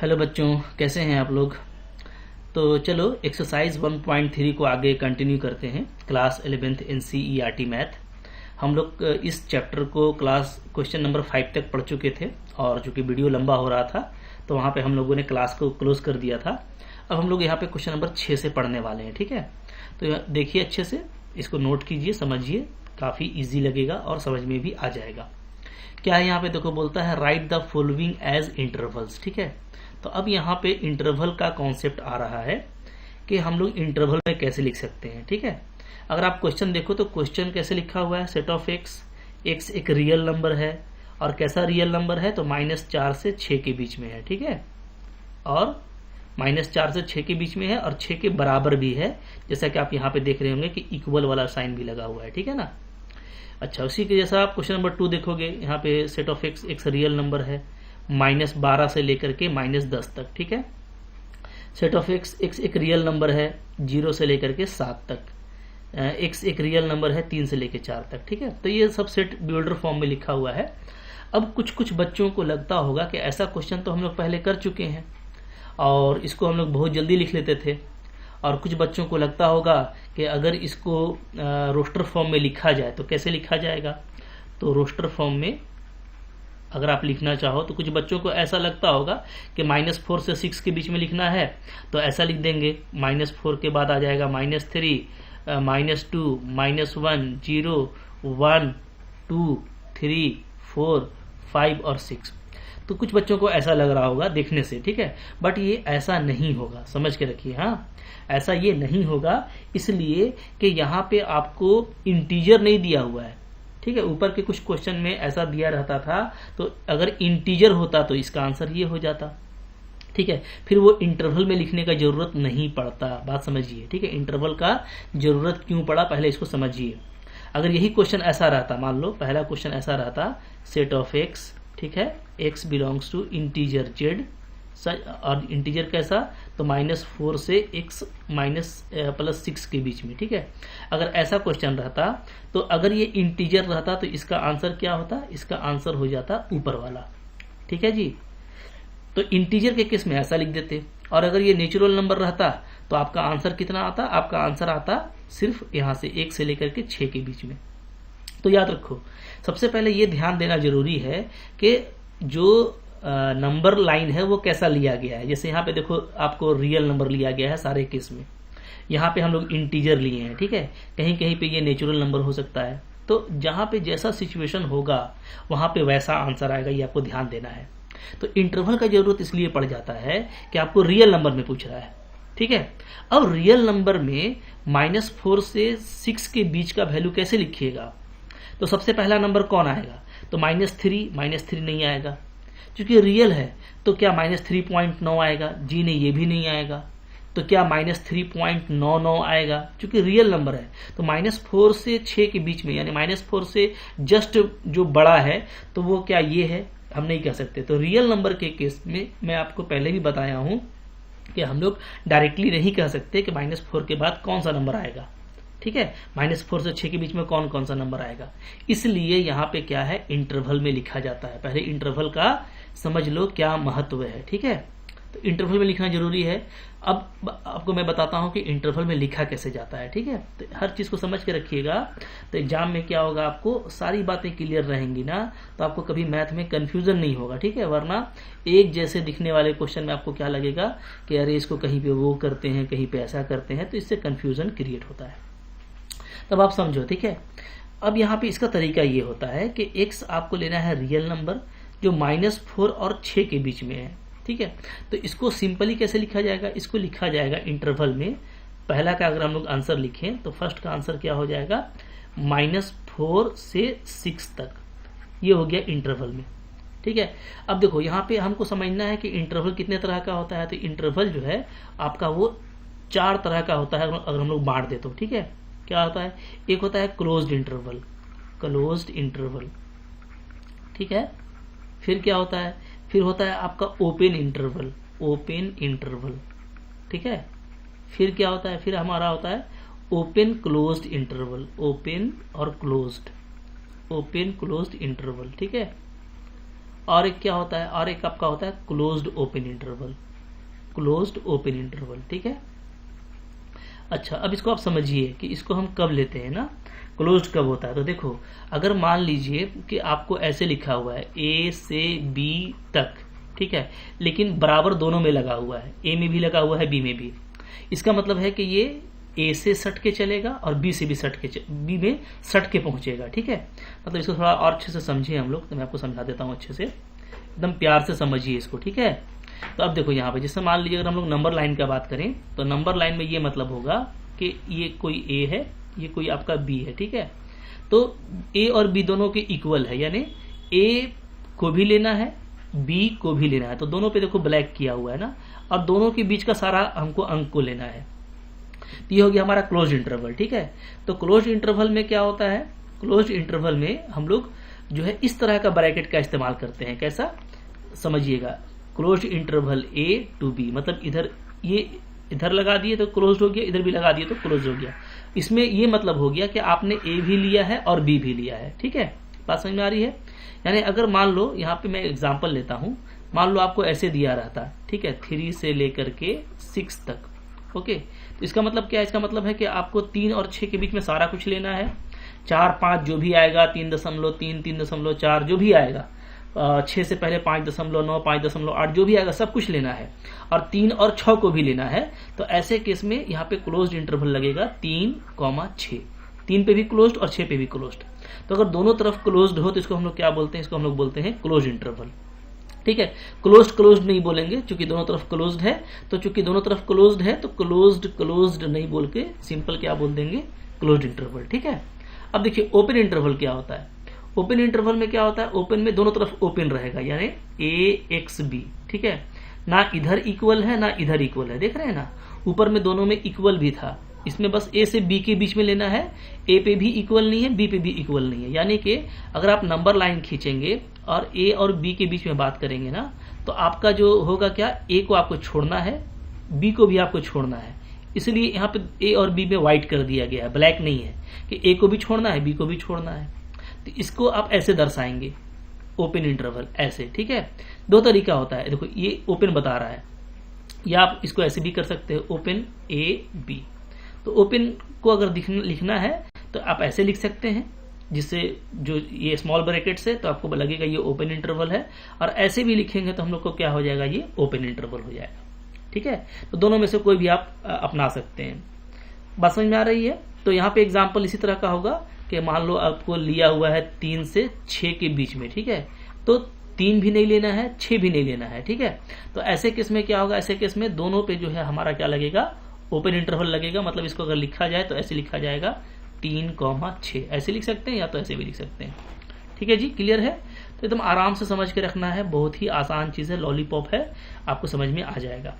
Hello बच्चों, कैसे हैं आप लोग। तो चलो एक्सरसाइज 1.3 को आगे कंटिन्यू करते हैं। Class 11th NCERT math. हम लोग इस चैप्टर को क्लास क्वेश्चन नंबर 5 तक पढ़ चुके थे और चूंकि वीडियो लंबा हो रहा था तो वहाँ पे हम लोगों ने क्लास को क्लोज कर दिया था। अब हम लोग यहाँ पे क्वेश्चन नंबर 6 से पढ़ने वाले हैं, ठीक है। तो देखिए अच्छे से, इसको नोट कीजिए, समझिए, काफ़ी ईजी लगेगा और समझ में भी आ जाएगा। क्या है यहाँ पे, देखो बोलता है write the following as intervals, ठीक है। तो अब यहाँ पे इंटरवल का कॉन्सेप्ट आ रहा है कि हम लोग इंटरवल में कैसे लिख सकते हैं, ठीक है। अगर आप क्वेश्चन देखो तो क्वेश्चन कैसे लिखा हुआ है, सेट ऑफ एक्स, एक्स एक रियल नंबर है और कैसा रियल नंबर है तो -4 से 6 के बीच में है, ठीक है। और -4 से 6 के बीच में है और 6 के बराबर भी है, जैसा कि आप यहाँ पे देख रहे होंगे कि इक्वल वाला साइन भी लगा हुआ है, ठीक है ना। अच्छा, उसी के जैसा आप क्वेश्चन नंबर 2 देखोगे, यहाँ पे set of x, x real number है -12 से लेकर के -10 तक, ठीक है। सेट ऑफ एक्स, एक्स एक रियल नंबर है 0 से लेकर के 7 तक, एक्स एक रियल नंबर है 3 से लेकर 4 तक, ठीक है। तो ये सब सेट बिल्डर फॉर्म में लिखा हुआ है। अब कुछ कुछ बच्चों को लगता होगा कि ऐसा क्वेश्चन तो हम लोग पहले कर चुके हैं और इसको हम लोग बहुत जल्दी लिख लेते थे, और कुछ बच्चों को लगता होगा कि अगर इसको रोस्टर फॉर्म में लिखा जाए तो कैसे लिखा जाएगा। तो रोस्टर फॉर्म में अगर आप लिखना चाहो तो कुछ बच्चों को ऐसा लगता होगा कि -4 से 6 के बीच में लिखना है तो ऐसा लिख देंगे, -4 के बाद आ जाएगा -3, -2, -1, 0, 1, 2, 3, 4, 5 और 6। तो कुछ बच्चों को ऐसा लग रहा होगा देखने से, ठीक है। बट ये ऐसा नहीं होगा, समझ के रखिए। हाँ, ऐसा ये नहीं होगा, इसलिए कि यहाँ पे आपको इंटीजर नहीं दिया हुआ है, ठीक है। ऊपर के कुछ क्वेश्चन में ऐसा दिया रहता था, तो अगर इंटीजर होता तो इसका आंसर ये हो जाता, ठीक है। फिर वो इंटरवल में लिखने का जरूरत नहीं पड़ता, बात समझिए, ठीक है। इंटरवल का जरूरत क्यों पड़ा पहले इसको समझिए। अगर यही क्वेश्चन ऐसा रहता, मान लो पहला क्वेश्चन ऐसा रहता, सेट ऑफ एक्स, ठीक है, x belongs to integer Z, और इंटीजर कैसा तो -4 से x +6 के बीच में, ठीक है। अगर ऐसा क्वेश्चन रहता तो अगर ये इंटीजर रहता तो इसका आंसर क्या होता, इसका आंसर हो जाता ऊपर वाला, ठीक है जी। तो इंटीजर के केस में ऐसा लिख देते, और अगर ये नेचुरल नंबर रहता तो आपका आंसर कितना आता, आपका आंसर आता सिर्फ यहाँ से 1 से लेकर के 6 के बीच में। तो याद रखो, सबसे पहले ये ध्यान देना जरूरी है कि जो नंबर लाइन है वो कैसा लिया गया है। जैसे यहाँ पे देखो आपको रियल नंबर लिया गया है सारे केस में, यहाँ पे हम लोग इंटीजर लिए हैं, ठीक है। कहीं कहीं पे ये नेचुरल नंबर हो सकता है, तो जहाँ पे जैसा सिचुएशन होगा वहां पे वैसा आंसर आएगा, ये आपको ध्यान देना है। तो इंटरवल का जरूरत इसलिए पड़ जाता है कि आपको रियल नंबर में पूछ रहा है, ठीक है। अब रियल नंबर में -4 से 6 के बीच का वैल्यू कैसे लिखिएगा, तो सबसे पहला नंबर कौन आएगा, तो -3 नहीं आएगा क्योंकि रियल है। तो क्या -3.9 आएगा, जी नहीं, ये भी नहीं आएगा। तो क्या -3.99 आएगा, क्योंकि रियल नंबर है। तो -4 से 6 के बीच में, यानी -4 से जस्ट जो बड़ा है तो वो क्या ये है, हम नहीं कह सकते। तो रियल नंबर के केस में मैं आपको पहले भी बताया हूं कि हम लोग डायरेक्टली नहीं कह सकते कि -4 के बाद कौन सा नंबर आएगा, ठीक है। -4 से 6 के बीच में कौन कौन सा नंबर आएगा, इसलिए यहाँ पे क्या है, इंटरवल में लिखा जाता है। पहले इंटरवल का समझ लो क्या महत्व है, ठीक है। तो इंटरवल में लिखना जरूरी है। अब आपको मैं बताता हूँ कि इंटरवल में लिखा कैसे जाता है, ठीक है। तो हर चीज को समझ के रखिएगा, तो एग्जाम में क्या होगा, आपको सारी बातें क्लियर रहेंगी ना, तो आपको कभी मैथ में कंफ्यूजन नहीं होगा, ठीक है। वरना एक जैसे दिखने वाले क्वेश्चन में आपको क्या लगेगा कि अरे इसको कहीं पे वो करते हैं, कहीं पे ऐसा करते हैं, तो इससे कंफ्यूजन क्रिएट होता है। तब आप समझो, ठीक है। अब यहाँ पे इसका तरीका ये होता है कि x आपको लेना है रियल नंबर जो -4 और 6 के बीच में है, ठीक है। तो इसको सिंपली कैसे लिखा जाएगा, इसको लिखा जाएगा इंटरवल में। पहला का अगर हम लोग आंसर लिखें तो फर्स्ट का आंसर क्या हो जाएगा, -4 से 6 तक, ये हो गया इंटरवल में, ठीक है। अब देखो यहाँ पे हमको समझना है कि इंटरवल कितने तरह का होता है। तो इंटरवल जो है आपका वो 4 तरह का होता है अगर हम लोग बांट दे तो, ठीक है। क्या होता है, एक होता है क्लोज्ड इंटरवल, ठीक है। फिर क्या होता है, फिर होता है आपका ओपन इंटरवल, ठीक है। फिर क्या होता है, फिर हमारा होता है open closed interval, open closed interval, ठीक है। और एक क्या होता है, और एक आपका होता है closed open interval, closed open interval, ठीक है। अच्छा, अब इसको आप समझिए कि इसको हम कब लेते हैं ना, क्लोज्ड कब होता है। तो देखो, अगर मान लीजिए कि आपको ऐसे लिखा हुआ है ए से बी तक, ठीक है, लेकिन बराबर दोनों में लगा हुआ है, ए में भी लगा हुआ है बी में भी, इसका मतलब है कि ये ए से सट के चलेगा और बी से भी सट के बी में सट के पहुंचेगा, ठीक है। मतलब इसको थोड़ा और अच्छे से समझिए हम लोग, तो मैं आपको समझा देता हूँ अच्छे से, एकदम प्यार से समझिए इसको, ठीक है। तो अब देखो यहाँ पे, जैसे मान लीजिए अगर हम लोग नंबर लाइन का बात करें, तो नंबर लाइन में ये मतलब होगा कि ये कोई ए है, ये कोई आपका बी है, ठीक है। तो ए और बी दोनों के इक्वल है, यानी ए को भी लेना है, बी को भी लेना है। तो दोनों पे देखो ब्लैक किया हुआ है ना, और दोनों के बीच का सारा हमको अंक को लेना है। तो ये हो गया हमारा क्लोज इंटरवल, ठीक है। तो क्लोज इंटरवल में क्या होता है, क्लोज इंटरवल में हम लोग जो है इस तरह का ब्रैकेट का इस्तेमाल करते हैं। कैसा, समझिएगा, close interval a to b, मतलब इधर ये इधर लगा दिए तो क्लोज हो गया, इधर भी लगा दिए तो क्लोज हो गया। इसमें ये मतलब हो गया कि आपने ए भी लिया है और बी भी लिया है, ठीक है। बात समझ में आ रही है। यानी अगर मान लो यहाँ पे मैं एग्जांपल लेता हूँ, मान लो आपको ऐसे दिया रहता, ठीक है, 3 से लेकर के 6 तक, ओके। तो इसका मतलब क्या है, इसका मतलब है कि आपको 3 और 6 के बीच में सारा कुछ लेना है, 4, 5 जो भी आएगा, 3.3, 3.4 जो भी आएगा, 6 से पहले 5.9, 5.8 जो भी आएगा सब कुछ लेना है, और 3 और 6 को भी लेना है। तो ऐसे केस में यहाँ पे क्लोज्ड इंटरवल लगेगा 3,6, 3 पे भी क्लोज्ड और 6 पे भी क्लोज्ड। तो अगर दोनों तरफ क्लोज्ड हो तो इसको हम लोग क्या बोलते हैं, इसको हम लोग बोलते हैं क्लोज इंटरवल, ठीक है। क्लोज्ड नहीं बोलेंगे चूंकि दोनों तरफ क्लोज्ड है, तो चूंकि दोनों तरफ क्लोज्ड है तो क्लोज्ड नहीं बोल के सिंपल क्या बोल देंगे, क्लोज्ड इंटरवल, ठीक है। अब देखिए ओपन इंटरवल क्या होता है। ओपन इंटरवल में क्या होता है, ओपन में दोनों तरफ ओपन रहेगा, यानी ए एक्स बी, ठीक है, ना इधर इक्वल है ना इधर इक्वल है, देख रहे हैं ना, ऊपर में दोनों में इक्वल भी था, इसमें बस ए से बी के बीच में लेना है, ए पे भी इक्वल नहीं है, बी पे भी इक्वल नहीं है। यानी कि अगर आप नंबर लाइन खींचेंगे और ए और बी के बीच में बात करेंगे ना, तो आपका जो होगा क्या, ए को आपको छोड़ना है, बी को भी आपको छोड़ना है, इसलिए यहाँ पे ए और बी में व्हाइट कर दिया गया है, ब्लैक नहीं है, कि ए को भी छोड़ना है, बी को भी छोड़ना है। तो इसको आप ऐसे दर्शाएंगे, ओपन इंटरवल ऐसे, ठीक है। दो तरीका होता है, देखो ये ओपन बता रहा है, या आप इसको ऐसे भी कर सकते हो, ओपन ए बी। तो ओपन को अगर लिखना है तो आप ऐसे लिख सकते हैं, जिससे जो ये स्मॉल ब्रैकेट से, तो आपको लगेगा ये ओपन इंटरवल है, और ऐसे भी लिखेंगे तो हम लोग को क्या हो जाएगा, ये ओपन इंटरवल हो जाएगा, ठीक है। तो दोनों में से कोई भी आप अपना सकते हैं। बात समझ में आ रही है। तो यहाँ पे एग्जाम्पल इसी तरह का होगा कि मान लो आपको लिया हुआ है 3 से 6 के बीच में, ठीक है, तो 3 भी नहीं लेना है, 6 भी नहीं लेना है, ठीक है। तो ऐसे केस में क्या होगा, ऐसे केस में दोनों पे जो है हमारा क्या लगेगा, ओपन इंटरवल लगेगा। मतलब इसको अगर लिखा जाए तो ऐसे लिखा जाएगा 3,6, ऐसे लिख सकते हैं या तो ऐसे भी लिख सकते हैं, ठीक है जी, क्लियर है। तो एकदम आराम से समझ के रखना है, बहुत ही आसान चीज है, लॉलीपॉप है, आपको समझ में आ जाएगा।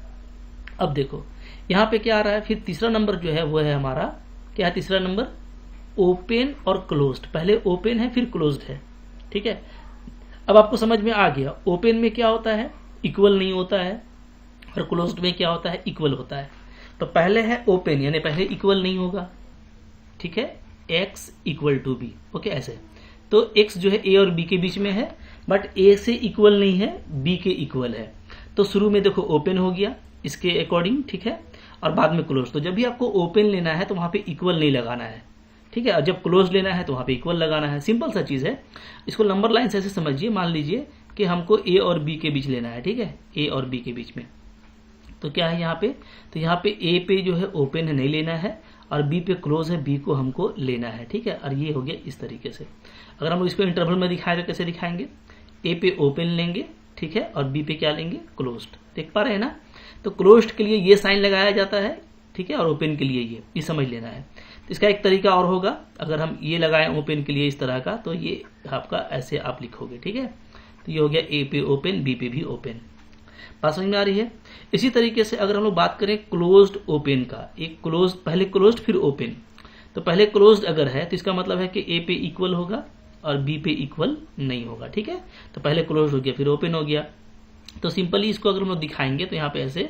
अब देखो यहाँ पे क्या आ रहा है, फिर तीसरा नंबर जो है वो है हमारा, क्या है तीसरा नंबर, ओपन और क्लोज्ड। पहले ओपन है फिर क्लोज्ड है, ठीक है। अब आपको समझ में आ गया, ओपन में क्या होता है, इक्वल नहीं होता है, और क्लोज्ड में क्या होता है, इक्वल होता है। तो पहले है ओपन, यानी पहले इक्वल नहीं होगा, ठीक है, x equal to b, okay, ऐसे। तो x जो है a और b के बीच में है, बट a से इक्वल नहीं है, b के इक्वल है। तो शुरू में देखो ओपन हो गया इसके अकॉर्डिंग, ठीक है, और बाद में क्लोज। तो जब भी आपको ओपन लेना है तो वहां पे इक्वल नहीं लगाना है, ठीक है, और जब क्लोज लेना है तो वहां पे इक्वल लगाना है। सिंपल सा चीज है, इसको नंबर लाइन से ऐसे समझिए। मान लीजिए कि हमको a और b के बीच लेना है, ठीक है, a और b के बीच में, तो क्या है यहाँ पे, तो यहाँ पे a पे जो है ओपन है, नहीं लेना है, और b पे क्लोज है, b को हमको लेना है, ठीक है। और ये हो गया इस तरीके से। अगर हम इसको इंटरवल में दिखाएं तो कैसे दिखाएंगे, a पे ओपन लेंगे, ठीक है, और b पे क्या लेंगे, क्लोज्ड। देख पा रहे हैं ना। तो क्लोज्ड के लिए ये साइन लगाया जाता है, ठीक है, और ओपन के लिए ये समझ लेना है। तो इसका एक तरीका और होगा, अगर हम ये लगाएं ओपन के लिए इस तरह का, तो ये आपका ऐसे आप लिखोगे, ठीक है। तो ये हो गया a पे ओपन, b पे भी ओपन। बात समझ में आ रही है। इसी तरीके से अगर हम लोग बात करें क्लोज्ड ओपन का, एक क्लोज, पहले क्लोज्ड फिर ओपन। तो पहले क्लोज्ड अगर है तो इसका मतलब है कि a पे इक्वल होगा और b पे इक्वल नहीं होगा, ठीक है। तो पहले क्लोज्ड हो गया फिर ओपन हो गया। तो सिंपली इसको अगर हम लोग दिखाएंगे तो यहाँ पे ऐसे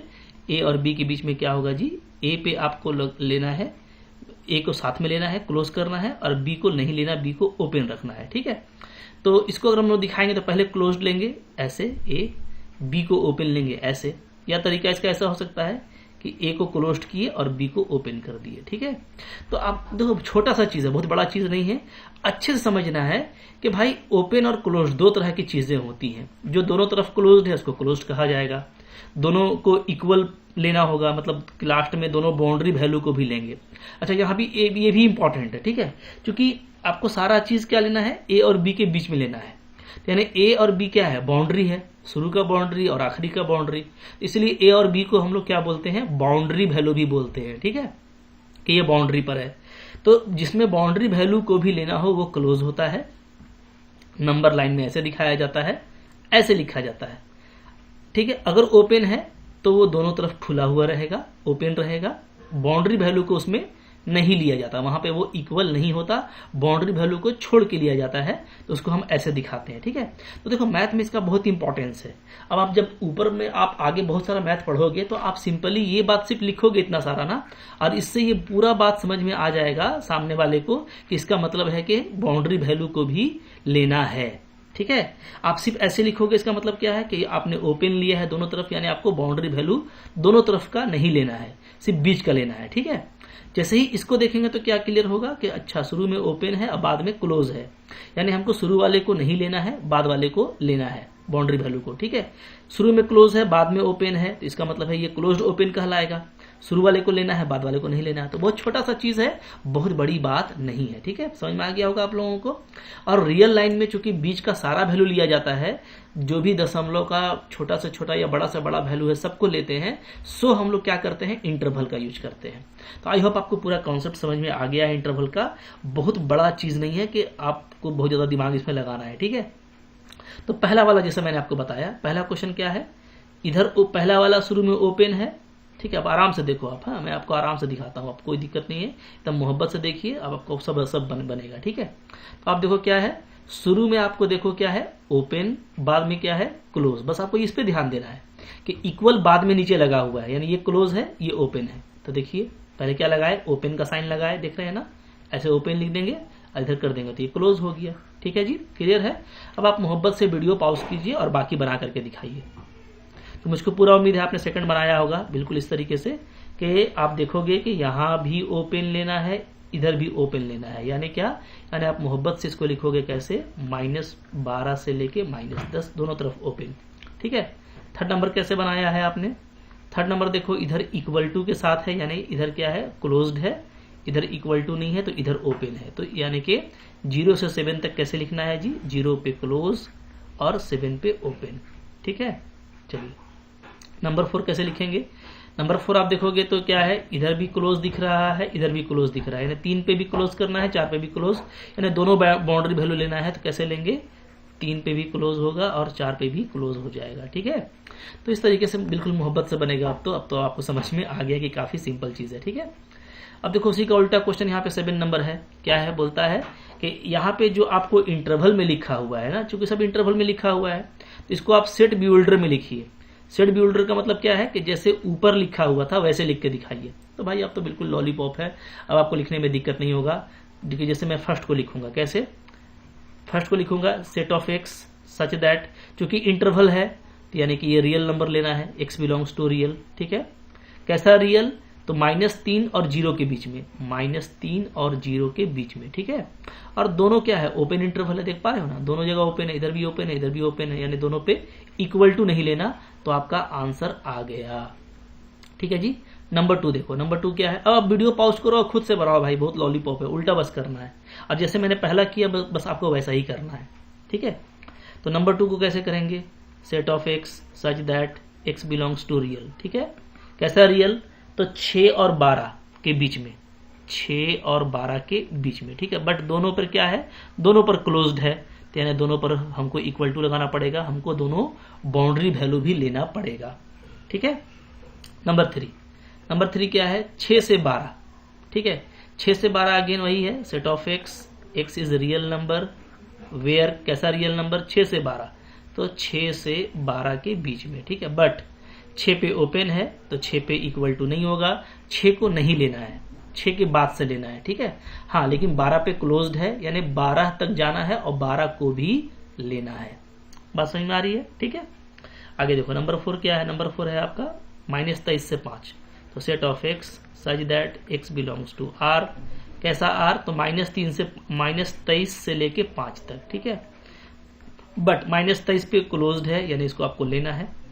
a और b के बीच में क्या होगा जी, a पे आपको लेना है, a को साथ में लेना है, क्लोज करना है, और b को नहीं लेना, b को ओपन रखना है, ठीक है। तो इसको अगर हम लोग दिखाएंगे तो पहले क्लोज्ड लेंगे ऐसे, ए, बी को ओपन लेंगे ऐसे, या तरीका इसका ऐसा हो सकता है कि ए को क्लोज्ड किए और बी को ओपन कर दिए। ठीक है, तो आप देखो छोटा सा चीज है, बहुत बड़ा चीज नहीं है, अच्छे से समझना है कि भाई ओपन और क्लोज दो तरह की चीजें होती हैं। जो दोनों तरफ क्लोज्ड है उसको क्लोज्ड कहा जाएगा, दोनों को इक्वल लेना होगा, मतलब लास्ट में दोनों बाउंड्री वैल्यू को भी लेंगे। अच्छा, यहाँ भी ये भी इंपॉर्टेंट है। ठीक है, क्योंकि आपको सारा चीज क्या लेना है, ए और बी के बीच में लेना है। यानी ए और बी क्या है, बाउंड्री है, शुरू का बाउंड्री और आखिरी का बाउंड्री, इसलिए ए और बी को हम लोग क्या बोलते हैं, बाउंड्री वैल्यू भी बोलते हैं। ठीक है, कि ये बाउंड्री पर है, तो जिसमें बाउंड्री वैल्यू को भी लेना हो वो क्लोज होता है। नंबर लाइन में ऐसे दिखाया जाता है, ऐसे लिखा जाता है। ठीक है, अगर ओपन है तो वो दोनों तरफ खुला हुआ रहेगा, ओपन रहेगा, बाउंड्री वैल्यू को उसमें नहीं लिया जाता, वहां पे वो इक्वल नहीं होता, बाउंड्री वैल्यू को छोड़ के लिया जाता है, तो उसको हम ऐसे दिखाते हैं। ठीक है, तो देखो मैथ में इसका बहुत इंपॉर्टेंस है। अब आप जब ऊपर में आप आगे बहुत सारा मैथ पढ़ोगे तो आप सिंपली ये बात सिर्फ लिखोगे इतना सारा ना, और इससे ये पूरा बात समझ में आ जाएगा सामने वाले को कि इसका मतलब है कि बाउंड्री वैल्यू को भी लेना है। ठीक है, आप सिर्फ ऐसे लिखोगे इसका मतलब क्या है कि आपने ओपन लिया है दोनों तरफ, यानी आपको बाउंड्री वैल्यू दोनों तरफ का नहीं लेना है, सिर्फ बीच का लेना है। ठीक है, जैसे ही इसको देखेंगे तो क्या क्लियर होगा कि अच्छा शुरू में ओपन है और बाद में क्लोज है, यानी हमको शुरू वाले को नहीं लेना है, बाद वाले को लेना है बाउंड्री वैल्यू को। ठीक है, शुरू में क्लोज है बाद में ओपन है, तो इसका मतलब है ये क्लोज्ड ओपन कहलाएगा। शुरू वाले को लेना है, बाद वाले को नहीं लेना है, तो बहुत छोटा सा चीज है, बहुत बड़ी बात नहीं है। ठीक है, समझ में आ गया होगा आप लोगों को। और रियल लाइन में चूंकि बीच का सारा वैल्यू लिया जाता है, जो भी दशमलव का छोटा से छोटा या बड़ा से बड़ा वैल्यू है सबको लेते हैं, सो हम लोग क्या करते हैं, इंटरवल का यूज करते हैं। तो आई होप आपको पूरा कॉन्सेप्ट समझ में आ गया है। इंटरवल का बहुत बड़ा चीज नहीं है कि आपको बहुत ज्यादा दिमाग इसमें लगाना है। ठीक है, तो पहला वाला जैसे मैंने आपको बताया, पहला क्वेश्चन क्या है, इधर पहला वाला शुरू में ओपन है। ठीक है, आप आराम से देखो आप, हाँ मैं आपको आराम से दिखाता हूँ, आपको कोई दिक्कत नहीं है, एकदम मोहब्बत से देखिए, अब आपको सब बनेगा। ठीक है, तो आप देखो क्या है, शुरू में आपको देखो क्या है, ओपन, बाद में क्या है, क्लोज। बस आपको इस पे ध्यान देना है कि इक्वल बाद में नीचे लगा हुआ है, यानी ये क्लोज है ये ओपन है। तो देखिए पहले क्या लगाए, ओपन का साइन लगाए, देख रहे हैं ना, ऐसे ओपन लिख देंगे, इधर कर देंगे तो ये क्लोज हो गया। ठीक है जी, क्लियर है। अब आप मोहब्बत से वीडियो पॉज कीजिए और बाकी बना करके दिखाइए। तो मुझको पूरा उम्मीद है आपने सेकंड बनाया होगा बिल्कुल इस तरीके से कि आप देखोगे कि यहाँ भी ओपन लेना है, इधर भी ओपन लेना है, यानी क्या, यानी आप मोहब्बत से इसको लिखोगे कैसे, -12 से लेके -10 दोनों तरफ ओपन। ठीक है, थर्ड नंबर कैसे बनाया है आपने, थर्ड नंबर देखो इधर इक्वल टू के साथ है, यानी इधर क्या है, क्लोज्ड है, इधर इक्वल टू नहीं है तो इधर ओपन है, तो यानी कि 0 से 7 तक कैसे लिखना है जी, 0 पे क्लोज और 7 पे ओपन। ठीक है, चलिए नंबर 4 कैसे लिखेंगे, नंबर 4 आप देखोगे तो क्या है, इधर भी क्लोज दिख रहा है, इधर भी क्लोज दिख रहा है, यानी 3 पे भी क्लोज करना है, 4 पे भी क्लोज, यानी दोनों बाउंड्री वैल्यू लेना है, तो कैसे लेंगे, 3 पे भी क्लोज होगा और 4 पे भी क्लोज हो जाएगा। ठीक है, तो इस तरीके से बिल्कुल मोहब्बत से बनेगा। अब तो आपको समझ में आ गया कि काफी सिंपल चीज है। ठीक है, अब देखो उसी का उल्टा क्वेश्चन यहाँ पे 7 नंबर है, क्या है, बोलता है कि यहाँ पे जो आपको इंटरवल में लिखा हुआ है ना, चूंकि सब इंटरवल में लिखा हुआ है तो इसको आप सेट बिल्डर में लिखिए। सेट बिल्डर का मतलब क्या है कि जैसे ऊपर लिखा हुआ था वैसे लिख के दिखाइए। तो भाई अब तो बिल्कुल लॉलीपॉप है, अब आपको लिखने में दिक्कत नहीं होगा। देखिए जैसे मैं फर्स्ट को लिखूंगा, कैसे, फर्स्ट को लिखूंगा set of x such that, चूंकि इंटरवल है तो यानी कि ये रियल नंबर लेना है, एक्स बिलोंग्स टू रियल। ठीक है, कैसा रियल, तो -3 और 0 के बीच में, -3 और 0 के बीच में। ठीक है, और दोनों क्या है, ओपन इंटरवल है, देख पा रहे हो ना, दोनों जगह ओपन है, इधर भी ओपन है, इधर भी ओपन है, यानी दोनों पे इक्वल टू नहीं लेना, तो आपका आंसर आ गया। ठीक है जी, नंबर 2 देखो, नंबर 2 क्या है, अब वीडियो पॉज करो और खुद से बनाओ भाई, बहुत लॉलीपॉप है, उल्टा बस करना है, और जैसे मैंने पहला किया बस आपको वैसा ही करना है। ठीक है, तो नंबर 2 को कैसे करेंगे, set of x such that x belongs to real. ठीक है, कैसा रियल, तो 6 और 12 के बीच में, 6 और 12 के बीच में। ठीक है, बट दोनों पर क्या है, दोनों पर क्लोज्ड है, तो यानी दोनों पर हमको इक्वल टू लगाना पड़ेगा, हमको दोनों बाउंड्री वैल्यू भी लेना पड़ेगा। ठीक है, नंबर 3, नंबर 3 क्या है, 6 से 12। ठीक है, 6 से 12 अगेन वही है, set of x, x is real number, where कैसा रियल नंबर, 6 से 12, तो 6 से 12 के बीच में। ठीक है, बट 6 पे ओपन है तो 6 पे इक्वल टू नहीं होगा, 6 को नहीं लेना है, 6 के बाद से लेना है, ठीक है। हाँ, लेकिन 12 पे क्लोज्ड है, यानी 12 तक जाना है और 12 को भी लेना है। बात समझ में आ रही है, ठीक है। आगे देखो नंबर 4 क्या है। नंबर 4 है आपका -23 से 5। तो set of x such that x belongs to R. कैसा आर? तो -3 से -23 से लेके 5 तक, ठीक है। बट -23 पे क्लोज्ड है, यानी इसको आपको लेना है।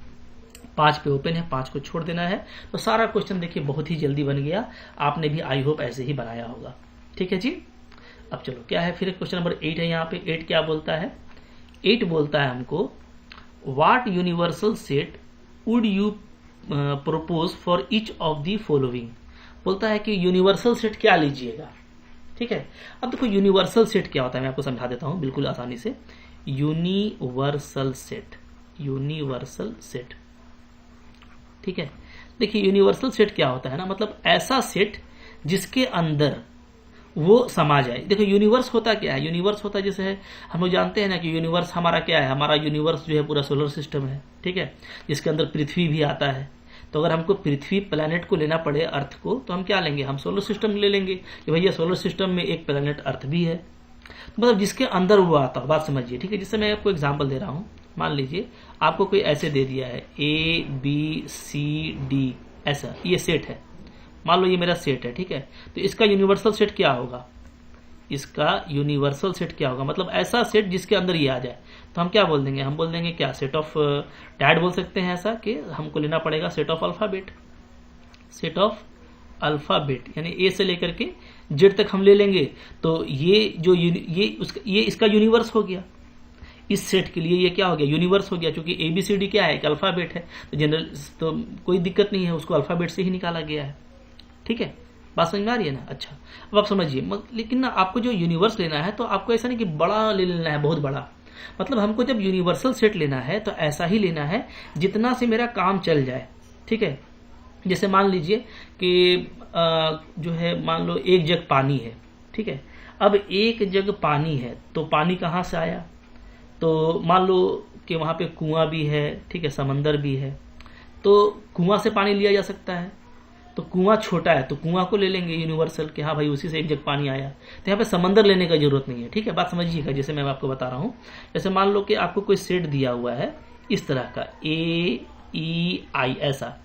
5 पे ओपन है, 5 को छोड़ देना है। तो सारा क्वेश्चन देखिए बहुत ही जल्दी बन गया। आपने भी आई होप ऐसे ही बनाया होगा, ठीक है जी। अब चलो क्या है फिर क्वेश्चन नंबर 8 है यहाँ पे। 8 क्या बोलता है? 8 बोलता है हमको what universal set would you propose for each of the following. बोलता है कि यूनिवर्सल सेट क्या लीजिएगा, ठीक है। अब देखो यूनिवर्सल सेट क्या होता है, मैं आपको समझा देता हूं बिल्कुल आसानी से। यूनिवर्सल सेट, यूनिवर्सल सेट, ठीक है। देखिए यूनिवर्सल सेट क्या होता है ना, मतलब ऐसा सेट जिसके अंदर वो समा जाए। देखो यूनिवर्स होता क्या है? यूनिवर्स होता है जैसे हम लोग जानते हैं ना कि यूनिवर्स हमारा क्या है, हमारा यूनिवर्स जो है पूरा सोलर सिस्टम है, ठीक है, जिसके अंदर पृथ्वी भी आता है। तो अगर हमको पृथ्वी प्लैनेट को लेना पड़े, अर्थ को, तो हम क्या लेंगे? हम सोलर सिस्टम ले लेंगे कि भैया सोलर सिस्टम में एक प्लैनेट अर्थ भी है। तो मतलब जिसके अंदर वो आता हो, बात समझिए, ठीक है। जिससे मैं आपको एग्जाम्पल दे रहा हूँ। मान लीजिए आपको कोई ऐसे दे दिया है ABCD, ऐसा ये सेट है। मान लो ये मेरा सेट है, ठीक है। तो इसका यूनिवर्सल सेट क्या होगा? इसका यूनिवर्सल सेट क्या होगा? मतलब ऐसा सेट जिसके अंदर ये आ जाए। तो हम क्या बोल देंगे? हम बोल देंगे क्या? सेट ऑफ डैड बोल सकते हैं ऐसा कि हमको लेना पड़ेगा set of alphabet. Set of alphabet यानी ए से लेकर के जेड तक हम ले लेंगे। तो ये जो ये इसका यूनिवर्स हो गया। इस सेट के लिए ये क्या हो गया? यूनिवर्स हो गया, क्योंकि ABCD क्या है? एक अल्फाबेट है। तो जनरल तो कोई दिक्कत नहीं है, उसको अल्फाबेट से ही निकाला गया है, ठीक है। बात समझ में आ रही है ना? अच्छा, अब आप समझिए। लेकिन ना आपको जो यूनिवर्स लेना है तो आपको ऐसा नहीं कि बड़ा ले लेना है, बहुत बड़ा। मतलब हमको जब यूनिवर्सल सेट लेना है तो ऐसा ही लेना है जितना से मेरा काम चल जाए, ठीक है। जैसे मान लीजिए कि जो है मान लो 1 जग पानी है, ठीक है। अब 1 जग पानी है तो पानी कहाँ से आया? तो मान लो कि वहां पे कुआं भी है, ठीक है, समंदर भी है। तो कुआं से पानी लिया जा सकता है। तो कुआं छोटा है तो कुआं को ले लेंगे यूनिवर्सल कि हाँ भाई उसी से 1 जग पानी आया। तो यहाँ पे समंदर लेने का जरूरत नहीं है, ठीक है। बात समझिएगा। जैसे मैं आपको बता रहा हूँ, जैसे मान लो कि आपको कोई सेट दिया हुआ है इस तरह का AEI ऐसा।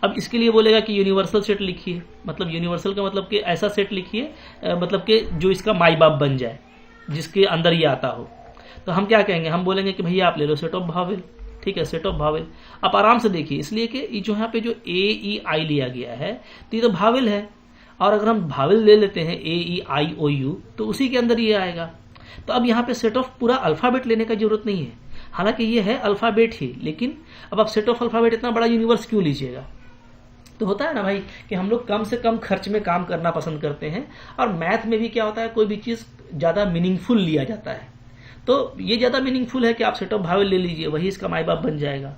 अब इसके लिए बोलेगा कि यूनिवर्सल सेट लिखिए। मतलब यूनिवर्सल का मतलब कि ऐसा सेट लिखिए, मतलब कि जो इसका माई बाप बन जाए, जिसके अंदर ये आता हो। तो हम क्या कहेंगे? हम बोलेंगे कि भैया आप ले लो सेट ऑफ भावेल, ठीक है, सेट ऑफ भावेल। आप आराम से देखिए, इसलिए कि जो यहाँ पे जो AEI लिया गया है तो ये तो भावेल है। और अगर हम भावेल ले लेते हैं AEIOU तो उसी के अंदर ये आएगा। तो अब यहाँ पे सेट ऑफ पूरा अल्फाबेट लेने का जरूरत नहीं है, हालांकि ये है अल्फाबेट ही। लेकिन अब आप सेट ऑफ अल्फाबेट इतना बड़ा यूनिवर्स क्यों लीजिएगा? तो होता है ना भाई कि हम लोग कम से कम खर्च में काम करना पसंद करते हैं। और मैथ में भी क्या होता है, कोई भी चीज ज्यादा मीनिंगफुल लिया जाता है। तो ये ज्यादा मीनिंगफुल है कि आप सेट ऑफ भावेल ले लीजिए, वही इसका माई बाप बन जाएगा,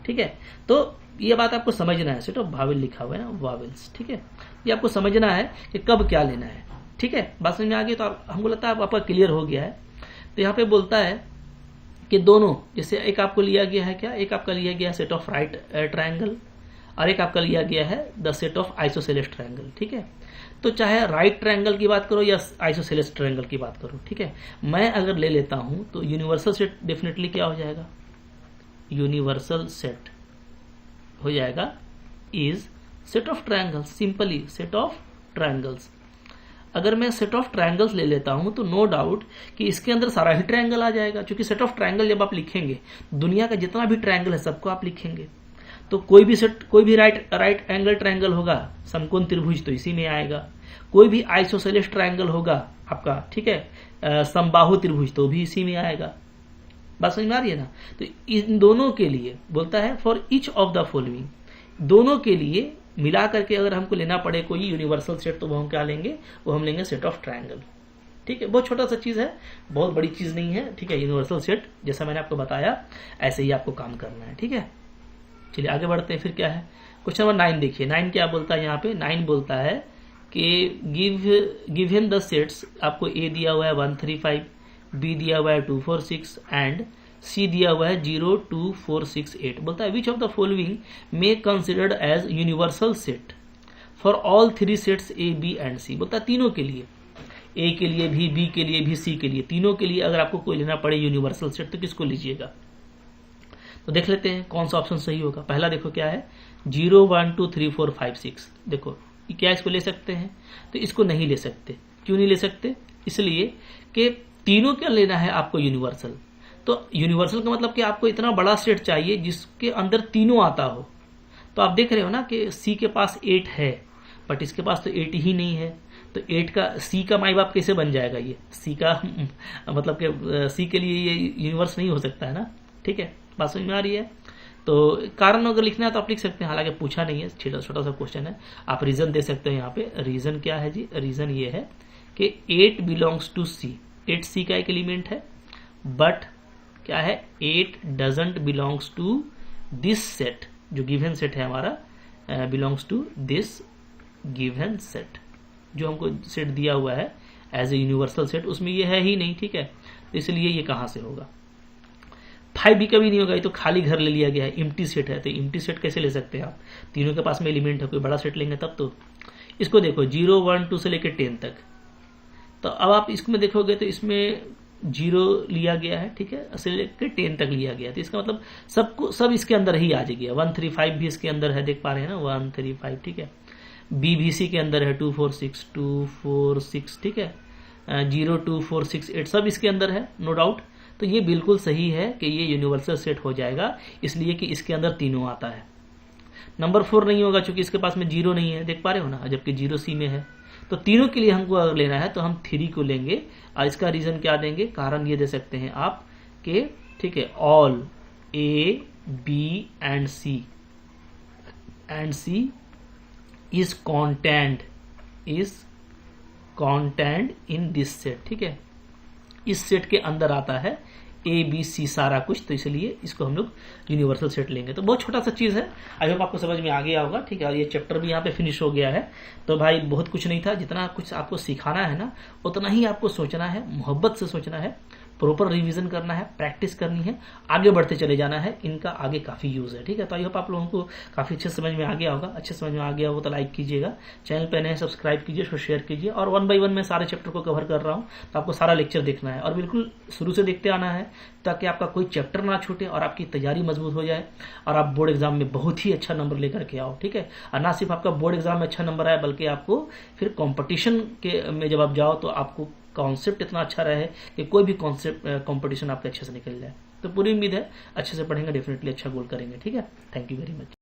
ठीक है। तो ये बात आपको समझना है। सेट ऑफ भावेल लिखा हुआ है ना, वावेल्स, ठीक है। ये आपको समझना है कि कब क्या लेना है, ठीक है। बात समझ में आ गई? तो हमको लगता है आपका क्लियर हो गया है। तो यहाँ पे बोलता है कि दोनों, जैसे एक आपको लिया गया है क्या? एक आपका लिया गया है सेट ऑफ राइट ट्रायंगल और एक आपका लिया गया है the set of isosceles triangle, ठीक है। तो चाहे राइट ट्रायंगल की बात करो या आइसोसेलेस ट्रायंगल की बात करो, ठीक है। मैं अगर ले लेता हूं तो यूनिवर्सल सेट डेफिनेटली क्या हो जाएगा? यूनिवर्सल सेट हो जाएगा is set of triangles, simply set of triangles. अगर मैं सेट ऑफ ट्रायंगल्स ले लेता हूं तो नो डाउट कि इसके अंदर सारा ही ट्रायंगल आ जाएगा, क्योंकि सेट ऑफ ट्रायंगल जब आप लिखेंगे, दुनिया का जितना भी ट्रायंगल है सबको आप लिखेंगे। तो कोई भी राइट एंगल ट्रायंगल होगा, समकोण त्रिभुज, तो इसी में आएगा। कोई भी आइसोसेलेस ट्रायंगल होगा आपका, ठीक है, समबाहु त्रिभुज, तो भी इसी में आएगा। बात समझ में आ रही है ना? तो इन दोनों के लिए बोलता है for each of the following, दोनों के लिए मिला करके अगर हमको लेना पड़े कोई यूनिवर्सल सेट तो वो हम क्या लेंगे? वो हम लेंगे सेट ऑफ ट्रायंगल, ठीक है। बहुत छोटा सा चीज है, बहुत बड़ी चीज नहीं है, ठीक है। यूनिवर्सल सेट जैसा मैंने आपको बताया ऐसे ही आपको काम करना है, ठीक है। चलिए आगे बढ़ते हैं। फिर क्या है क्वेश्चन नंबर 9 देखिए। 9 क्या बोलता है यहाँ पे? 9 बोलता है कि गिव हिम द सेट्स। आपको ए दिया हुआ है 1 3 5, बी दिया हुआ है 2 4 6 एंड सी दिया हुआ है 0 2 4 6 8। बोलता है which of the following may considered as universal set for all 3 sets A B and C, बोलता है तीनों के लिए, ए के लिए भी, बी के लिए भी, सी के लिए, तीनों के लिए अगर आपको कोई लेना पड़े यूनिवर्सल सेट तो किसको लीजिएगा। तो देख लेते हैं कौन सा ऑप्शन सही होगा। पहला देखो क्या है, 0 1 2 3 4 5 6, देखो क्या इसको ले सकते हैं, तो इसको नहीं ले सकते। क्यों नहीं ले सकते, इसलिए कि तीनों क्या लेना है आपको यूनिवर्सल। तो यूनिवर्सल का मतलब कि आपको इतना बड़ा सेट चाहिए जिसके अंदर तीनों आता हो। तो आप देख रहे हो ना कि सी के पास 8 है बट इसके पास तो 8 ही नहीं है, तो 8 का सी का माई बाप कैसे बन जाएगा, ये सी का मतलब कि सी के लिए ये यूनिवर्स नहीं हो सकता है ना। ठीक है, बात समझ में आ रही है। तो कारण अगर लिखना है तो आप लिख सकते हैं, हालांकि पूछा नहीं है, छोटा सा क्वेश्चन है, आप रीजन दे सकते हैं। यहाँ पे रीजन क्या है जी, रीजन ये है कि 8 बिलोंग्स टू सी, 8 सी का एक एलिमेंट है, बट क्या है 8 doesn't belongs to this set, जो गिवन सेट है हमारा, belongs to this given set, जो हमको सेट दिया हुआ है एज ए यूनिवर्सल सेट, उसमें ये है ही नहीं। ठीक है, तो इसलिए ये कहां से होगा। 5 भी कभी नहीं होगा, ये तो खाली घर ले लिया गया है, इम्प्टी सेट है, तो इम्प्टी सेट कैसे ले सकते हैं आप, तीनों के पास में एलिमेंट है, कोई बड़ा सेट लेंगे तब तो। इसको देखो 0 1 2 से लेकर 10 तक, तो अब आप इसमें देखोगे तो इसमें 0 लिया गया है, ठीक है, से लेकर 10 तक लिया गया, तो इसका मतलब सब इसके अंदर ही आ जाएगी। 1 3 5 भी इसके अंदर है, देख पा रहे हैं ना, 1 3 5, ठीक है। बी भी सी के अंदर है, 2 4 6 2 4 6, ठीक है, 0 2 4 6 8 सब इसके अंदर है, नो डाउट। तो ये बिल्कुल सही है कि ये यूनिवर्सल सेट हो जाएगा, इसलिए कि इसके अंदर तीनों आता है। नंबर 4 नहीं होगा क्योंकि इसके पास में 0 नहीं है, देख पा रहे हो ना, जबकि 0 सी में है। तो तीनों के लिए हमको अगर लेना है तो हम 3 को लेंगे, और इसका रीजन क्या देंगे, कारण ये दे सकते हैं आप कि ठीक है, all a B and c is content in this set, ठीक है, इस सेट के अंदर आता है ए बी सी सारा कुछ, तो इसलिए इसको हम लोग यूनिवर्सल सेट लेंगे। तो बहुत छोटा सा चीज है, आई होप आपको समझ में आ गया होगा। ठीक है, और ये चैप्टर भी यहाँ पे फिनिश हो गया है। तो भाई बहुत कुछ नहीं था, जितना कुछ आपको सिखाना है ना उतना ही आपको सोचना है, मोहब्बत से सोचना है, प्रॉपर रिवीजन करना है, प्रैक्टिस करनी है, आगे बढ़ते चले जाना है, इनका आगे काफी यूज है। ठीक है, तो आई होप आप लोगों को काफी अच्छे समझ में आ गया होगा। अच्छे समझ में आ गया हो तो लाइक कीजिएगा, चैनल पे नए सब्सक्राइब कीजिए, उसको शेयर कीजिए। और 1 बाय 1 मैं सारे चैप्टर को कवर कर रहा हूँ, तो आपको सारा लेक्चर देखना है और बिल्कुल शुरू से देखते आना है, ताकि आपका कोई चैप्टर ना छूटे और आपकी तैयारी मजबूत हो जाए और आप बोर्ड एग्जाम में बहुत ही अच्छा नंबर लेकर के आओ। ठीक है, और ना सिर्फ आपका बोर्ड एग्जाम में अच्छा नंबर आए, बल्कि आपको फिर कॉम्पिटिशन के में जब आप जाओ तो आपको कॉन्सेप्ट इतना अच्छा रहे कि कोई भी कॉन्सेप्ट कॉम्पिटिशन आपके अच्छे से निकल जाए। तो पूरी उम्मीद है अच्छे से पढ़ेंगे, डेफिनेटली अच्छा गोल करेंगे। ठीक है, थैंक यू वेरी मच।